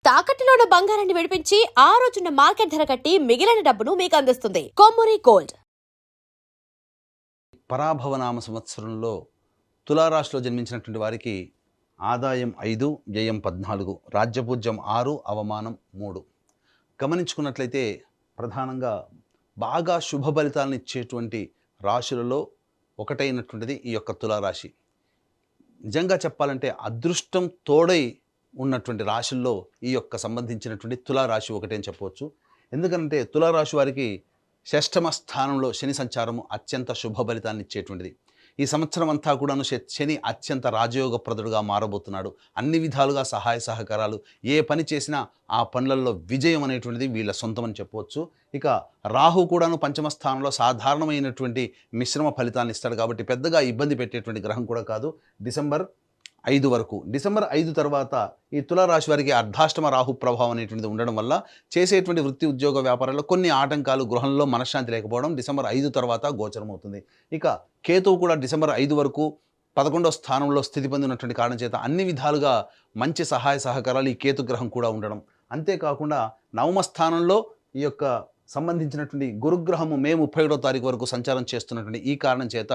తాకట్టులో ఉన్న బంగారాన్ని విడిపించి ఆ రోజున్న మార్కెట్ ధర కట్టి మిగిలిన డబ్బును మీకు అందిస్తుంది కొమ్మూరి గోల్డ్. పరాభవనామ సంవత్సరంలో తులారాశిలో జన్మించినటువంటి వారికి ఆదాయం 5, వ్యయం 14, రాజ్యపూజ్యం 6, అవమానం 3. గమనించుకున్నట్లయితే ప్రధానంగా బాగా శుభ ఫలితాలను ఇచ్చేటువంటి రాశులలో ఒకటైనటువంటిది ఈ యొక్క తులారాశి. నిజంగా చెప్పాలంటే అదృష్టం తోడై ఉన్నటువంటి రాశుల్లో ఈ యొక్క సంబంధించినటువంటి తులారాశి ఒకటే అని చెప్పవచ్చు. ఎందుకంటే తులారాశి వారికి షష్టమ స్థానంలో శని సంచారము అత్యంత శుభ ఫలితాన్ని ఇచ్చేటువంటిది. ఈ సంవత్సరం అంతా కూడాను శని అత్యంత రాజయోగప్రదుడుగా మారబోతున్నాడు. అన్ని విధాలుగా సహాయ సహకారాలు, ఏ పని చేసినా ఆ పనులలో విజయం అనేటువంటిది వీళ్ళ సొంతం అని చెప్పవచ్చు. ఇక రాహు కూడాను పంచమ స్థానంలో సాధారణమైనటువంటి మిశ్రమ ఫలితాన్ని ఇస్తాడు కాబట్టి పెద్దగా ఇబ్బంది పెట్టేటువంటి గ్రహం కూడా కాదు. డిసెంబర్ 5 వరకు. డిసెంబర్ 5 తర్వాత ఈ తులారాశి వారికి అర్ధాష్టమ రాహు ప్రభావం అనేటువంటిది ఉండడం వల్ల చేసేటువంటి వృత్తి ఉద్యోగ వ్యాపారాల్లో కొన్ని ఆటంకాలు, గృహంలో మనశ్శాంతి లేకపోవడం డిసెంబర్ 5 తర్వాత గోచరం అవుతుంది. ఇక కేతువు కూడా డిసెంబర్ 5 వరకు 11వ స్థానంలో స్థితి పొందినటువంటి కారణం చేత అన్ని విధాలుగా మంచి సహాయ సహకారాలు ఈ కేతు గ్రహం కూడా ఉండడం. అంతేకాకుండా నవమ స్థానంలో ఈ యొక్క సంబంధించినటువంటి గురుగ్రహము మే 31వ తారీఖు వరకు సంచారం చేస్తున్నటువంటి ఈ కారణం చేత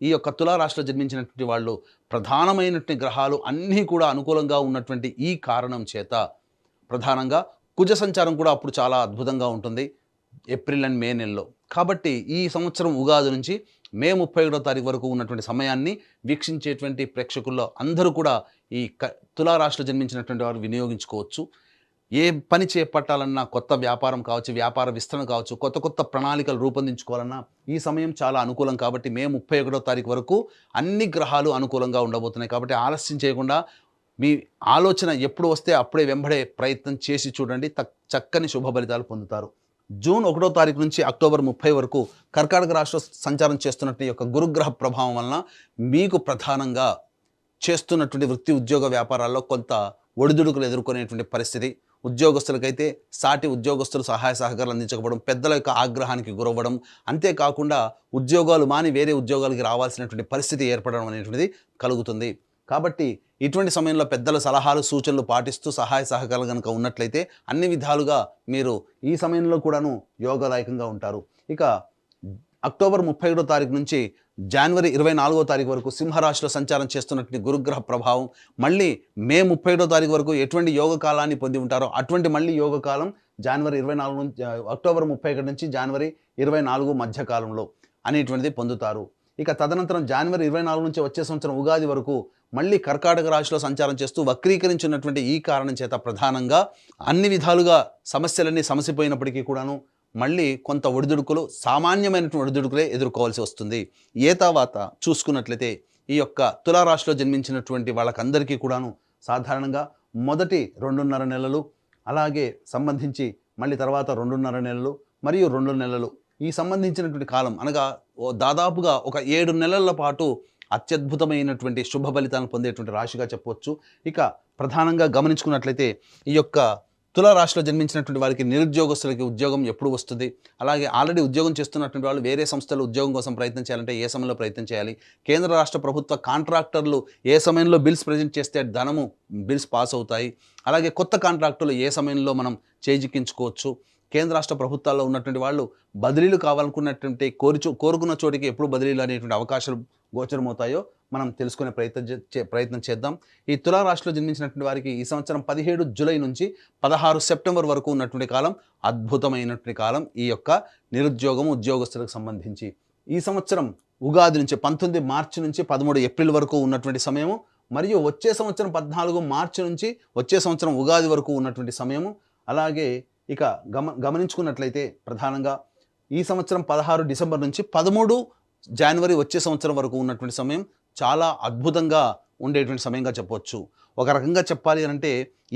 ఈ యొక్క తులారాశిలో జన్మించినటువంటి వాళ్ళు ప్రధానమైనటువంటి గ్రహాలు అన్నీ కూడా అనుకూలంగా ఉన్నటువంటి ఈ కారణం చేత ప్రధానంగా కుజ సంచారం కూడా అప్పుడు చాలా అద్భుతంగా ఉంటుంది, ఏప్రిల్ అండ్ మే నెలలో. కాబట్టి ఈ సంవత్సరం ఉగాది నుంచి మే 31వ తారీఖు వరకు ఉన్నటువంటి సమయాన్ని వీక్షించేటువంటి ప్రేక్షకుల్లో అందరూ కూడా ఈ తులారాశిలో జన్మించినటువంటి వారు వినియోగించుకోవచ్చు. ఏ పని చేపట్టాలన్నా, కొత్త వ్యాపారం కావచ్చు, వ్యాపార విస్తరణ కావచ్చు, కొత్త కొత్త ప్రణాళికలు రూపొందించుకోవాలన్నా ఈ సమయం చాలా అనుకూలం. కాబట్టి మే 31వ తారీఖు వరకు అన్ని గ్రహాలు అనుకూలంగా ఉండబోతున్నాయి. కాబట్టి ఆలస్యం చేయకుండా మీ ఆలోచన ఎప్పుడు వస్తే అప్పుడే వెంబడే ప్రయత్నం చేసి చూడండి, చక్కని శుభ ఫలితాలు పొందుతారు. జూన్ 1వ తారీఖు నుంచి అక్టోబర్ 30 వరకు కర్కాటక రాశిలో సంచారం చేస్తున్నట్టు యొక్క గురుగ్రహ ప్రభావం వలన మీకు ప్రధానంగా చేస్తున్నటువంటి వృత్తి ఉద్యోగ వ్యాపారాల్లో కొంత ఒడిదుడుకులు ఎదుర్కొనేటువంటి పరిస్థితి. ఉద్యోగస్తులకైతే సాటి ఉద్యోగస్తులు సహాయ సహకారాలు అందించకపోవడం, పెద్దల యొక్క ఆగ్రహానికి గురవ్వడం, అంతేకాకుండా ఉద్యోగాలు మాని వేరే ఉద్యోగాలకి రావాల్సినటువంటి పరిస్థితి ఏర్పడడం అనేటువంటిది కలుగుతుంది. కాబట్టి ఇటువంటి సమయంలో పెద్దల సలహాలు సూచనలు పాటిస్తూ సహాయ సహకారాలు కనుక ఉన్నట్లయితే అన్ని విధాలుగా మీరు ఈ సమయంలో కూడాను యోగదాయకంగా ఉంటారు. ఇక అక్టోబర్ 31వ తారీఖు నుంచి జనవరి 24వ తారీఖు వరకు సింహరాశిలో సంచారం చేస్తున్నటువంటి గురుగ్రహ ప్రభావం మళ్ళీ మే 31వ తారీఖు వరకు ఎటువంటి యోగ కాలాన్ని పొంది ఉంటారో అటువంటి మళ్ళీ యోగ కాలం జనవరి 24 నుంచి అక్టోబర్ 31 నుంచి జనవరి 24 మధ్యకాలంలో అనేటువంటిది పొందుతారు. ఇక తదనంతరం జనవరి 24 నుంచి వచ్చే సంవత్సరం ఉగాది వరకు మళ్ళీ కర్కాటక రాశిలో సంచారం చేస్తూ వక్రీకరించినటువంటి ఈ కారణం చేత ప్రధానంగా అన్ని విధాలుగా సమస్యలన్నీ సమసిపోయినప్పటికీ కూడాను మళ్ళీ కొంత ఒడిదుడుకులు, సామాన్యమైనటువంటి ఒడిదుడుకులే ఎదుర్కోవాల్సి వస్తుంది. తర్వాత చూసుకున్నట్లయితే ఈ యొక్క తులారాశిలో జన్మించినటువంటి వాళ్ళకందరికీ కూడాను సాధారణంగా మొదటి 2.5 నెలలు, అలాగే సంబంధించి మళ్ళీ తర్వాత 2.5 నెలలు మరియు 2 నెలలు ఈ సంబంధించినటువంటి కాలం అనగా దాదాపుగా ఒక 7 నెలల పాటు అత్యద్భుతమైనటువంటి శుభ ఫలితాలను పొందేటువంటి రాశిగా చెప్పవచ్చు. ఇక ప్రధానంగా గమనించుకున్నట్లయితే ఈ యొక్క తులారాశిలో జన్మించినటువంటి వారికి నిరుద్యోగస్తులకి ఉద్యోగం ఎప్పుడు వస్తుంది, అలాగే ఆల్రెడీ ఉద్యోగం చేస్తున్నటువంటి వాళ్ళు వేరే సంస్థలు ఉద్యోగం కోసం ప్రయత్నం చేయాలంటే ఏ సమయంలో ప్రయత్నం చేయాలి, కేంద్ర రాష్ట్ర ప్రభుత్వ కాంట్రాక్టర్లు ఏ సమయంలో బిల్స్ ప్రజెంట్ చేస్తే బిల్స్ పాస్ అవుతాయి, అలాగే కొత్త కాంట్రాక్టులు ఏ సమయంలో మనం చేజిక్కించుకోవచ్చు, కేంద్ర రాష్ట్ర ప్రభుత్వాల్లో ఉన్నటువంటి వాళ్ళు బదిలీలు కావాలనుకున్నటువంటి కోరుకున్న చోటికి ఎప్పుడు బదిలీలు అనేటువంటి అవకాశాలు గోచరమవుతాయో మనం తెలుసుకునే ప్రయత్నం చేద్దాం. ఈ తులారాశిలో జన్మించినటువంటి వారికి ఈ సంవత్సరం 17 జూలై నుంచి 16 సెప్టెంబర్ వరకు ఉన్నటువంటి కాలం అద్భుతమైనటువంటి కాలం. ఈ యొక్క నిరుద్యోగం ఉద్యోగస్తులకు సంబంధించి ఈ సంవత్సరం ఉగాది నుంచి 19 మార్చి నుంచి 13 ఏప్రిల్ వరకు ఉన్నటువంటి సమయము, మరియు వచ్చే సంవత్సరం 14 మార్చి నుంచి వచ్చే సంవత్సరం ఉగాది వరకు ఉన్నటువంటి సమయము. అలాగే ఇక గమనించుకున్నట్లయితే ప్రధానంగా ఈ సంవత్సరం 16 డిసెంబర్ నుంచి 13 జనవరి వచ్చే సంవత్సరం వరకు ఉన్నటువంటి సమయం చాలా అద్భుతంగా ఉండేటువంటి సమయంగా చెప్పవచ్చు. ఒక రకంగా చెప్పాలి అంటే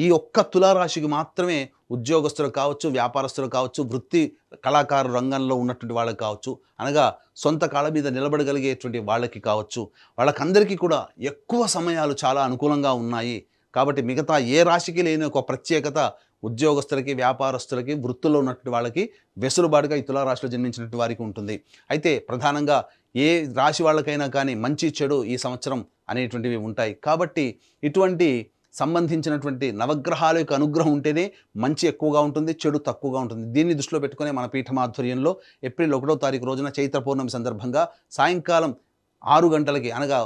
ఈ ఒక్క తులారాశికి మాత్రమే ఉద్యోగస్తులు కావచ్చు, వ్యాపారస్తులు కావచ్చు, వృత్తి కళాకారు రంగంలో ఉన్నటువంటి వాళ్ళకి కావచ్చు, అనగా సొంత కాళ్ళ మీద నిలబడగలిగేటువంటి వాళ్ళకి కావచ్చు, వాళ్ళకందరికీ కూడా ఎక్కువ సమయాలు చాలా అనుకూలంగా ఉన్నాయి. కాబట్టి మిగతా ఏ రాశికి లేని ఒక ప్రత్యేకత ఉద్యోగస్తులకి, వ్యాపారస్తులకి, వృత్తుల్లో ఉన్నటువంటి వాళ్ళకి వెసులుబాటుగా ఈ తులారాశిలో జన్మించినటువంటి వారికి ఉంటుంది. అయితే ప్రధానంగా ఏ రాశి వాళ్ళకైనా కానీ మంచి చెడు ఈ సంవత్సరం అనేటువంటివి ఉంటాయి. కాబట్టి ఇటువంటి సంబంధించినటువంటి నవగ్రహాల యొక్క అనుగ్రహం ఉంటేనే మంచి ఎక్కువగా ఉంటుంది, చెడు తక్కువగా ఉంటుంది. దీన్ని దృష్టిలో పెట్టుకునే మన పీఠం ఆధ్వర్యంలో ఏప్రిల్ 1వ తారీఖు రోజున చైత్ర పౌర్ణమి సందర్భంగా సాయంకాలం 6 గంటలకి అనగా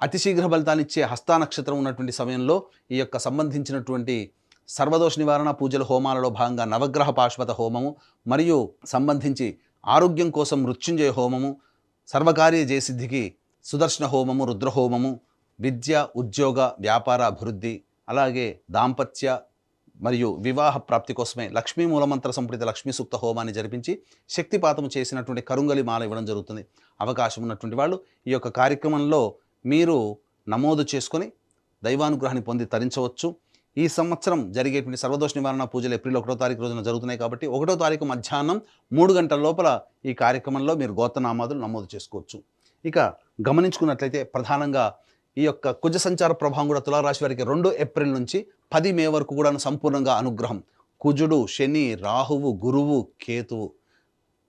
అతి శీఘ్ర ఫలితాన్ని ఇచ్చే హస్తా నక్షత్రం ఉన్నటువంటి సమయంలో ఈ యొక్క సంబంధించినటువంటి సర్వదోష నివారణ పూజల హోమాలలో భాగంగా నవగ్రహ పాశుపత హోమము మరియు సంబంధించి ఆరోగ్యం కోసం మృత్యుంజయ హోమము, సర్వకార్య జయసిద్ధికి సుదర్శన హోమము, రుద్రహోమము, విద్య, ఉద్యోగ, వ్యాపార అభివృద్ధి, అలాగే దాంపత్య మరియు వివాహ ప్రాప్తి కోసమే లక్ష్మీ మూలమంత్ర సంపుటిత లక్ష్మీ సూక్త హోమాన్ని జరిపించి శక్తిపాతము చేసినటువంటి కరుంగలి మాల ఇవ్వడం జరుగుతుంది. అవకాశం ఉన్నటువంటి వాళ్ళు ఈ యొక్క కార్యక్రమంలో మీరు నమోదు చేసుకొని దైవానుగ్రహాన్ని పొంది తరించవచ్చు. ఈ సంవత్సరం జరిగేటువంటి సర్వదోష నివారణ పూజలు ఏప్రిల్ 1వ తారీఖు రోజున జరుగుతున్నాయి కాబట్టి 1వ తారీఖు మధ్యాహ్నం 3 గంటల లోపల ఈ కార్యక్రమంలో మీరు గోత్రనామాదులు నమోదు చేసుకోవచ్చు. ఇక గమనించుకున్నట్లయితే ప్రధానంగా ఈ యొక్క కుజ సంచార ప్రభావం కూడా తులారాశి వారికి 2 ఏప్రిల్ నుంచి 10 మే వరకు కూడా సంపూర్ణంగా అనుగ్రహం. కుజుడు, శని, రాహువు, గురువు, కేతువు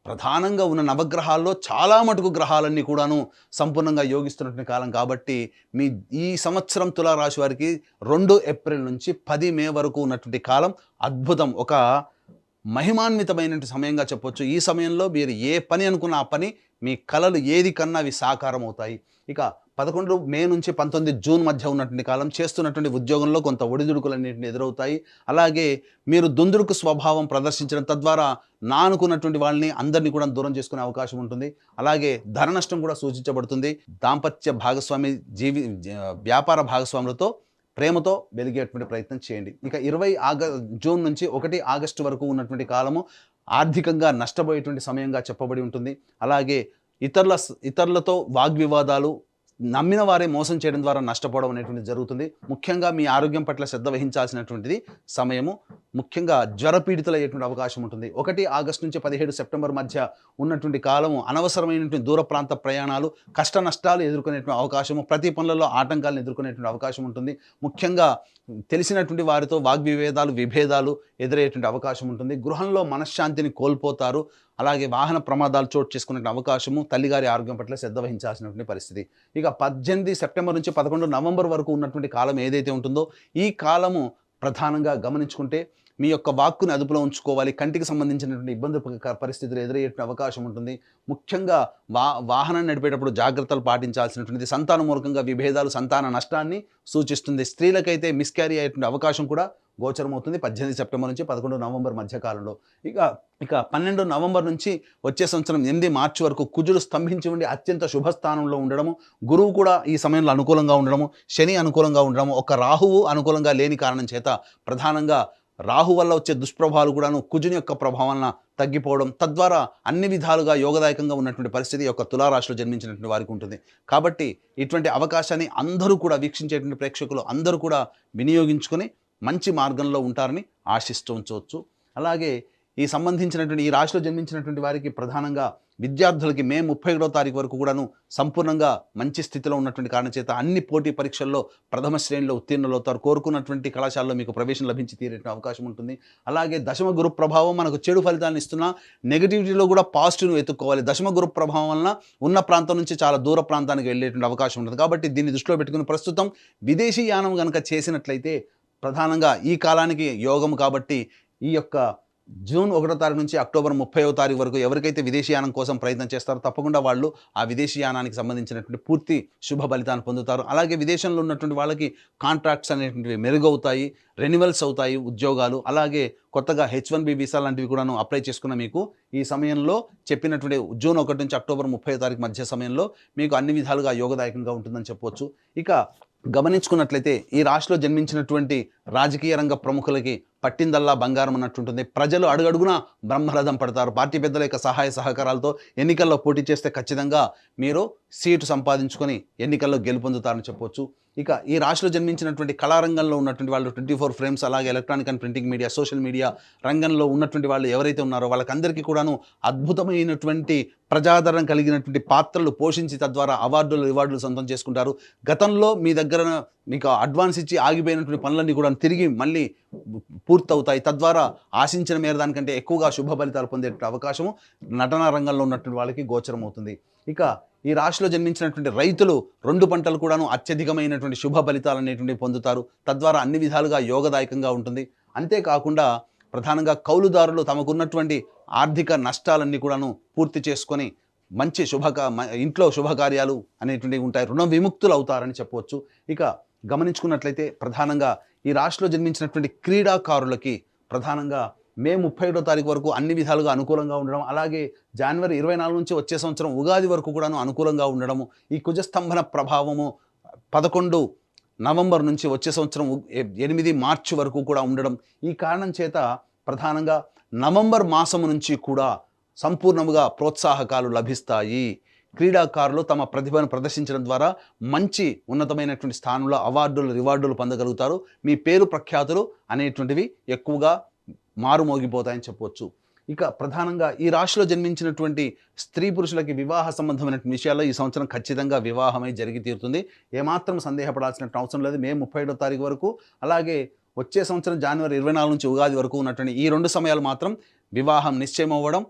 ప్రధానంగా ఉన్న నవగ్రహాల్లో చాలా మటుకు గ్రహాలన్నీ కూడాను సంపూర్ణంగా యోగిస్తున్నటువంటి కాలం కాబట్టి ఈ సంవత్సరం తులారాశి వారికి 2 ఏప్రిల్ నుంచి 10 మే వరకు ఉన్నటువంటి కాలం అద్భుతం, ఒక మహిమాన్వితమైనటువంటి సమయంగా చెప్పొచ్చు. ఈ సమయంలో మీరు ఏ పని అనుకున్న ఆ పని, మీ కలలు ఏది కన్నా అవి సాకారం అవుతాయి. ఇక 11 మే నుంచి 19 జూన్ మధ్య ఉన్నటువంటి కాలం చేస్తున్నటువంటి ఉద్యోగంలో కొంత ఒడిదుడుకులన్నింటినీ ఎదురవుతాయి. అలాగే మీరు దుందుడుకు స్వభావం ప్రదర్శించడం తద్వారా అనుకున్నటువంటి వాళ్ళని అందరినీ కూడా దూరం చేసుకునే అవకాశం ఉంటుంది. అలాగే ధన నష్టం కూడా సూచించబడుతుంది. దాంపత్య భాగస్వామి వ్యాపార భాగస్వాములతో ప్రేమతో వెలిగేటువంటి ప్రయత్నం చేయండి. ఇక 20 జూన్ నుంచి 1 ఆగస్టు వరకు ఉన్నటువంటి కాలము ఆర్థికంగా నష్టపోయేటువంటి సమయంగా చెప్పబడి ఉంటుంది. అలాగే ఇతరులతో వాగ్వివాదాలు, నమ్మిన వారే మోసం చేయడం ద్వారా నష్టపోవడం అనేటువంటిది జరుగుతుంది. ముఖ్యంగా మీ ఆరోగ్యం పట్ల శ్రద్ధ వహించాల్సినటువంటిది సమయము. ముఖ్యంగా జ్వరపీడితులయ్యేటువంటి అవకాశం ఉంటుంది. 1 ఆగస్టు నుంచి 17 సెప్టెంబర్ మధ్య ఉన్నటువంటి కాలము అనవసరమైనటువంటి దూర ప్రాంత ప్రయాణాలు, కష్ట నష్టాలు ఎదుర్కొనేటువంటి అవకాశము, ప్రతి పనులలో ఆటంకాలను ఎదుర్కొనేటువంటి అవకాశం ఉంటుంది. ముఖ్యంగా తెలిసినటువంటి వారితో విభేదాలు ఎదురయ్యేటువంటి అవకాశం ఉంటుంది. గృహంలో మనశ్శాంతిని కోల్పోతారు. అలాగే వాహన ప్రమాదాలు చోటు చేసుకునే అవకాశము, తల్లిగారి ఆరోగ్యం పట్ల శ్రద్ధ వహించాల్సినటువంటి పరిస్థితి. ఇక 18 సెప్టెంబర్ నుంచి 11 నవంబర్ వరకు ఉన్నటువంటి కాలం ఏదైతే ఉంటుందో ఈ కాలము ప్రధానంగా గమనించుకుంటే మీ యొక్క వాక్కుని అదుపులో ఉంచుకోవాలి. కంటికి సంబంధించినటువంటి ఇబ్బంది పరిస్థితులు ఎదురయ్యే అవకాశం ఉంటుంది. ముఖ్యంగా వాహనం నడిపేటప్పుడు జాగ్రత్తలు పాటించాల్సినటువంటిది. సంతాన మూలకంగా విభేదాలు, సంతాన నష్టాన్ని సూచిస్తుంది. స్త్రీలకైతే మిస్క్యారీ అయ్యేటువంటి అవకాశం కూడా గోచరమవుతుంది 18 సెప్టెంబర్ నుంచి 11 నవంబర్ మధ్య కాలంలో. ఇక 12 నవంబర్ నుంచి వచ్చే సంవత్సరం 8 మార్చి వరకు కుజుడు స్తంభించి ఉండి అత్యంత శుభస్థానంలో ఉండడము, గురువు కూడా ఈ సమయంలో అనుకూలంగా ఉండడము, శని అనుకూలంగా ఉండడము, ఒక రాహువు అనుకూలంగా లేని కారణం చేత ప్రధానంగా రాహు వల్ల వచ్చే దుష్ప్రభావాలు కూడాను కుజుని యొక్క ప్రభావం తగ్గిపోవడం, తద్వారా అన్ని విధాలుగా యోగదాయకంగా ఉన్నటువంటి పరిస్థితి యొక్క తులారాశిలో జన్మించినటువంటి వారికి ఉంటుంది. కాబట్టి ఇటువంటి అవకాశాన్ని అందరూ కూడా వీక్షించేటువంటి ప్రేక్షకులు అందరూ కూడా వినియోగించుకొని మంచి మార్గంలో ఉంటారని ఆశిస్తూ ఉంచవచ్చు. అలాగే ఈ రాశిలో జన్మించినటువంటి వారికి ప్రధానంగా విద్యార్థులకి మే 31వ తారీఖు వరకు కూడాను సంపూర్ణంగా మంచి స్థితిలో ఉన్నటువంటి కారణం చేత అన్ని పోటీ పరీక్షల్లో ప్రథమ శ్రేణిలో ఉత్తీర్ణులవుతారు. కోరుకున్నటువంటి కళాశాలలో మీకు ప్రవేశం లభించి తీరే అవకాశం ఉంటుంది. అలాగే దశమ గురు ప్రభావం మనకు చెడు ఫలితాలను ఇస్తున్నా నెగిటివిటీలో కూడా పాజిటివ్ను వెతుక్కోవాలి. దశమ గురు ప్రభావం వలన ఉన్న ప్రాంతం నుంచి చాలా దూర ప్రాంతానికి వెళ్ళేటువంటి అవకాశం ఉంటుంది. కాబట్టి దీన్ని దృష్టిలో పెట్టుకుని ప్రస్తుతం విదేశీ యానం కనుక చేసినట్లయితే ప్రధానంగా ఈ కాలానికి యోగం కాబట్టి ఈ యొక్క జూన్ 1వ తారీఖు నుంచి అక్టోబర్ 30వ తారీఖు వరకు ఎవరికైతే విదేశీయానం కోసం ప్రయత్నం చేస్తారో తప్పకుండా వాళ్ళు ఆ విదేశీయానానికి సంబంధించినటువంటి పూర్తి శుభ ఫలితాన్ని పొందుతారు. అలాగే విదేశంలో ఉన్నటువంటి వాళ్ళకి కాంట్రాక్ట్స్ అనేటువంటివి మెరుగవుతాయి, రెన్యువల్స్ అవుతాయి ఉద్యోగాలు. అలాగే కొత్తగా H1B వీసా లాంటివి కూడాను అప్లై చేసుకున్న మీకు ఈ సమయంలో చెప్పినటువంటి జూన్ 1 నుంచి అక్టోబర్ 30వ తారీఖు మధ్య సమయంలో మీకు అన్ని విధాలుగా యోగదాయకంగా ఉంటుందని చెప్పవచ్చు. ఇక గమనించుకున్నట్లయితే ఈ రాశిలో జన్మించినటువంటి రాజకీయ రంగ ప్రముఖులకి పట్టిందల్లా బంగారం అన్నట్టుంటుంది. ప్రజలు అడుగడుగునా బ్రహ్మరథం పడతారు. పార్టీ పెద్దల యొక్క సహాయ సహకారాలతో ఎన్నికల్లో పోటీ చేస్తే ఖచ్చితంగా మీరు సీటు సంపాదించుకొని ఎన్నికల్లో గెలుపొందుతారని చెప్పవచ్చు. ఇక ఈ రాశిలో జన్మించినటువంటి కళారంగంలో ఉన్నటువంటి వాళ్ళు 24 ఫ్రేమ్స్, అలాగే electronic and printing media, social media రంగంలో ఉన్నటువంటి వాళ్ళు ఎవరైతే ఉన్నారో వాళ్ళకందరికీ కూడాను అద్భుతమైనటువంటి ప్రజాదరణ కలిగినటువంటి పాత్రలు పోషించి తద్వారా రివార్డులు సొంతం చేసుకుంటారు. గతంలో మీ దగ్గర మీకు అడ్వాన్స్ ఇచ్చి ఆగిపోయినటువంటి పనులన్నీ కూడా తిరిగి మళ్ళీ పూర్తవుతాయి. తద్వారా ఆశించిన మేర దానికంటే ఎక్కువగా శుభ ఫలితాలు పొందే అవకాశము నటనా రంగంలో ఉన్నటువంటి వాళ్ళకి గోచరం అవుతుంది. ఇక ఈ రాశిలో జన్మించినటువంటి రైతులు 2 పంటలు కూడాను అత్యధికమైనటువంటి శుభ ఫలితాలు అనేటువంటివి పొందుతారు. తద్వారా అన్ని విధాలుగా యోగదాయకంగా ఉంటుంది. అంతేకాకుండా ప్రధానంగా కౌలుదారులు తమకున్నటువంటి ఆర్థిక నష్టాలన్నీ కూడాను పూర్తి చేసుకొని మంచి ఇంట్లో శుభకార్యాలు అనేటువంటివి ఉంటాయి. రుణ విముక్తులు అవుతారని చెప్పవచ్చు. ఇక గమనించుకున్నట్లయితే ప్రధానంగా ఈ రాశిలో జన్మించినటువంటి క్రీడాకారులకి ప్రధానంగా మే 31వ తారీఖు వరకు అన్ని విధాలుగా అనుకూలంగా ఉండడం, అలాగే జనవరి 24 నుంచి వచ్చే సంవత్సరం ఉగాది వరకు కూడాను అనుకూలంగా ఉండడము, ఈ కుజస్తంభన ప్రభావము 11 నవంబర్ నుంచి వచ్చే సంవత్సరం 8 మార్చి వరకు కూడా ఉండడం, ఈ కారణం చేత ప్రధానంగా నవంబర్ మాసము నుంచి కూడా సంపూర్ణముగా ప్రోత్సాహకాలు లభిస్తాయి. క్రీడాకారులు తమ ప్రతిభను ప్రదర్శించడం ద్వారా మంచి ఉన్నతమైనటువంటి స్థానంలో అవార్డులు రివార్డులు పొందగలుగుతారు. మీ పేరు ప్రఖ్యాతులు అనేటువంటివి ఎక్కువగా మారుమోగిపోతాయని చెప్పవచ్చు. ఇక ప్రధానంగా ఈ రాశిలో జన్మించినటువంటి స్త్రీ పురుషులకి వివాహ సంబంధమైనటువంటి విషయాల్లో ఈ సంవత్సరం ఖచ్చితంగా వివాహమై జరిగి తీరుతుంది. ఏమాత్రం సందేహపడాల్సిన అవసరం లేదు. మే 31వ తారీఖు వరకు, అలాగే వచ్చే సంవత్సరం జనవరి 24 నుంచి ఉగాది వరకు ఉన్నటువంటి ఈ 2 సమయాలు మాత్రం వివాహం నిశ్చయం అవ్వడం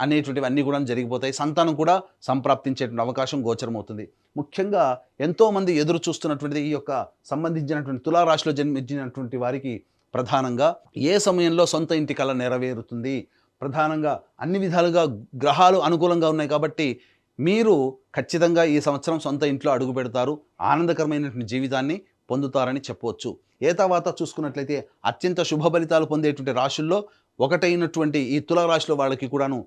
అనేటువంటివి అన్నీ కూడా జరిగిపోతాయి. సంతానం కూడా సంప్రాప్తించేటువంటి అవకాశం గోచరమవుతుంది. ముఖ్యంగా ఎంతోమంది ఎదురు చూస్తున్నటువంటిది ఈ యొక్క సంబంధించినటువంటి తులారాశిలో జన్మించినటువంటి వారికి ప్రధానంగా ఏ సమయంలో సొంత ఇంటి కల నెరవేరుతుంది. ప్రధానంగా అన్ని విధాలుగా గ్రహాలు అనుకూలంగా ఉన్నాయి కాబట్టి మీరు ఖచ్చితంగా ఈ సంవత్సరం సొంత ఇంట్లో అడుగు పెడతారు. ఆనందకరమైనటువంటి జీవితాన్ని పొందుతారని చెప్పవచ్చు. ఏ తర్వాత చూసుకున్నట్లయితే అత్యంత శుభ ఫలితాలు పొందేటువంటి రాశుల్లో ఒకటైనటువంటి ఈ తులారాశిలో వాళ్ళకి కూడాను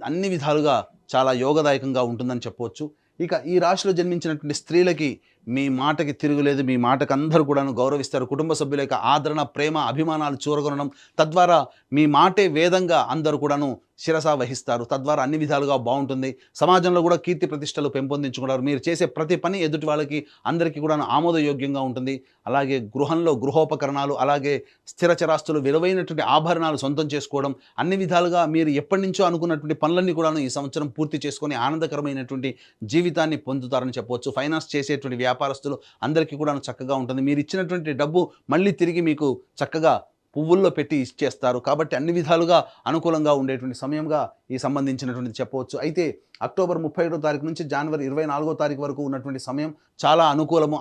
అన్ని విధాలుగా చాలా యోగదాయకంగా ఉంటుందని చెప్పవచ్చు. ఇక ఈ రాశిలో జన్మించినటువంటి స్త్రీలకి మీ మాటకి తిరుగులేదు. మీ మాటకు అందరూ కూడాను గౌరవిస్తారు. కుటుంబ సభ్యుల యొక్క ఆదరణ, ప్రేమ, అభిమానాలు చూరగొనడం, తద్వారా మీ మాటే వేదంగా అందరూ కూడాను శిరస వహిస్తారు. తద్వారా అన్ని విధాలుగా బాగుంటుంది. సమాజంలో కూడా కీర్తి ప్రతిష్టలు పెంపొందించుకుంటారు. మీరు చేసే ప్రతి పని ఎదుటి వాళ్ళకి అందరికీ కూడాను ఆమోదయోగ్యంగా ఉంటుంది. అలాగే గృహంలో గృహోపకరణాలు, అలాగే స్థిర చరాస్తులు, విలువైనటువంటి ఆభరణాలు సొంతం చేసుకోవడం, అన్ని విధాలుగా మీరు ఎప్పటి నుంచో అనుకున్నటువంటి పనులన్నీ కూడాను ఈ సంవత్సరం పూర్తి చేసుకొని ఆనందకరమైనటువంటి జీవితాన్ని పొందుతారని చెప్పవచ్చు. ఫైనాన్స్ చేసేటువంటి వ్యాపారస్తులు అందరికీ కూడా చక్కగా ఉంటుంది. మీరు ఇచ్చినటువంటి డబ్బు మళ్ళీ తిరిగి మీకు చక్కగా పువ్వుల్లో పెట్టి ఇచ్చేస్తారు. కాబట్టి అన్ని విధాలుగా అనుకూలంగా ఉండేటువంటి సమయంగా ఈ సంబంధించినటువంటిది చెప్పవచ్చు. అయితే అక్టోబర్ 31వ తారీఖు నుంచి జనవరి 24వ తారీఖు వరకు ఉన్నటువంటి సమయం చాలా అనుకూలము.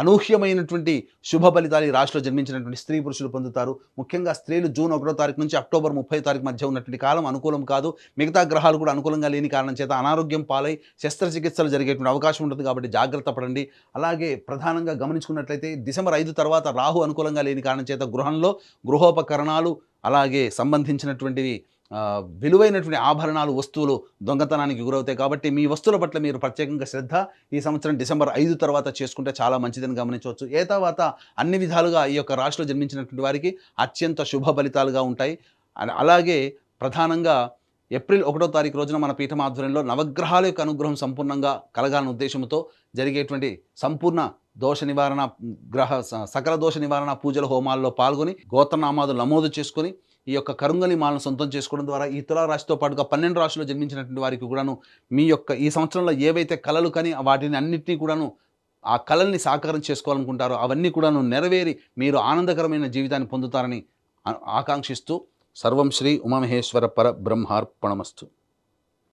అనూహ్యమైనటువంటి శుభ ఫలితాలు ఈ రాశిలో జన్మించినటువంటి స్త్రీ పురుషులు పొందుతారు. ముఖ్యంగా స్త్రీలు జూన్ 1వ తారీఖు నుంచి అక్టోబర్ 30వ తారీఖు మధ్య ఉన్నటువంటి కాలం అనుకూలం కాదు. మిగతా గ్రహాలు కూడా అనుకూలంగా లేని కారణం చేత అనారోగ్యం పాలై శస్త్రచికిత్సలు జరిగేటువంటి అవకాశం ఉంటుంది. కాబట్టి జాగ్రత్త పడండి. అలాగే ప్రధానంగా గమనించుకున్నట్లయితే డిసెంబర్ 5 తర్వాత రాహు అనుకూలంగా లేని కారణం చేత గృహంలో గృహోపకరణాలు, అలాగే సంబంధించినటువంటివి విలువైనటువంటి ఆభరణాలు, వస్తువులు దొంగతనానికి గురవుతాయి. కాబట్టి మీ వస్తువుల పట్ల మీరు ప్రత్యేకంగా శ్రద్ధ ఈ సంవత్సరం డిసెంబర్ 5 తర్వాత చేసుకుంటే చాలా మంచిదని గమనించవచ్చు. ఏ తర్వాత అన్ని విధాలుగా ఈ యొక్క రాశిలో జన్మించినటువంటి వారికి అత్యంత శుభ ఫలితాలుగా ఉంటాయి. అలాగే ప్రధానంగా ఏప్రిల్ 1వ తారీఖు రోజున మన పీఠం ఆధ్వర్యంలో నవగ్రహాల యొక్క అనుగ్రహం సంపూర్ణంగా కలగాలన్న ఉద్దేశంతో జరిగేటువంటి సంపూర్ణ దోష నివారణ, సకల దోష నివారణ పూజల హోమాల్లో పాల్గొని గోత్రనామాదులు నమోదు చేసుకొని ఈ యొక్క కరుంగలి మాలను సొంతం చేసుకోవడం ద్వారా ఈ తులారాశితో పాటుగా 12 రాశుల్లో జన్మించినటువంటి వారికి కూడాను మీ యొక్క ఈ సంవత్సరంలో ఏవైతే కళలు కానీ వాటిని అన్నింటినీ కూడాను ఆ కళల్ని సాకారం చేసుకోవాలనుకుంటారో అవన్నీ కూడాను నెరవేరి మీరు ఆనందకరమైన జీవితాన్ని పొందుతారని ఆకాంక్షిస్తూ సర్వం శ్రీ ఉమామహేశ్వర పర బ్రహ్మార్పణమస్తు.